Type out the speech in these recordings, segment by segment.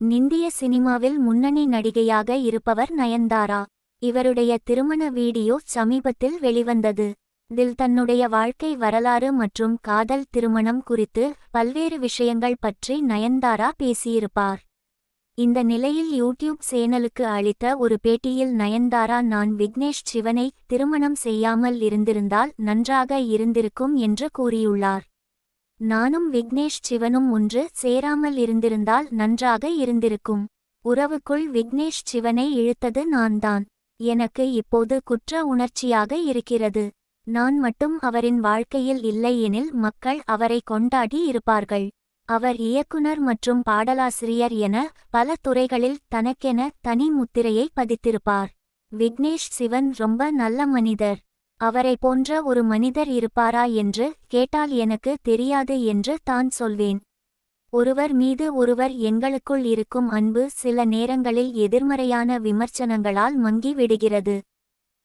இந்திய சினிமாவில் முன்னணி நடிகையாக இருப்பவர் நயன்தாரா. இவருடைய திருமண வீடியோ சமீபத்தில் வெளிவந்தது. இதில் தன்னுடைய வாழ்க்கை வரலாறு மற்றும் காதல் திருமணம் குறித்து பல்வேறு விஷயங்கள் பற்றி நயன்தாரா பேசியிருப்பார். இந்த நிலையில் யூடியூப் சேனலுக்கு அளித்த ஒரு பேட்டியில் நயன்தாரா நான் விக்னேஷ் சிவனை திருமணம் செய்யாமல் இருந்திருந்தால் நன்றாக இருந்திருக்கும் என்று கூறியுள்ளார். நானும் விக்னேஷ் சிவனும் ஒன்று சேராமல் இருந்திருந்தால் நன்றாக இருந்திருக்கும். உறவுக்குள் விக்னேஷ் சிவனை இழுத்தது நான்தான். எனக்கு இப்போது குற்ற உணர்ச்சியாக இருக்கிறது. நான் மட்டும் அவரின் வாழ்க்கையில் இல்லை எனில் மக்கள் அவரை கொண்டாடி இருப்பார்கள். அவர் இயக்குனர் மற்றும் பாடலாசிரியர் என பல துறைகளில் தனக்கென தனி முத்திரையை பதித்திருப்பார். விக்னேஷ் சிவன் ரொம்ப நல்ல மனிதர். அவரை போன்ற ஒரு மனிதர் இருப்பாரா என்று கேட்டால் எனக்கு தெரியாது என்று தான் சொல்வேன். ஒருவர் மீது ஒருவர் எங்களுக்குள் இருக்கும் அன்பு சில நேரங்களில் எதிர்மறையான விமர்சனங்களால் மங்கி விடுகிறது.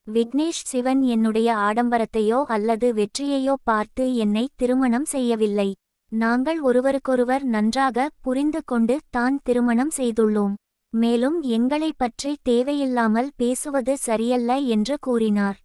விக்னேஷ் சிவன் என்னுடைய ஆடம்பரத்தையோ அல்லது வெற்றியையோ பார்த்து என்னை திருமணம் செய்யவில்லை. நாங்கள் ஒருவருக்கொருவர் நன்றாக புரிந்து கொண்டு தான் திருமணம் செய்துள்ளோம். மேலும் எங்களை பற்றி தேவையில்லாமல் பேசுவது சரியல்ல என்று கூறினார்.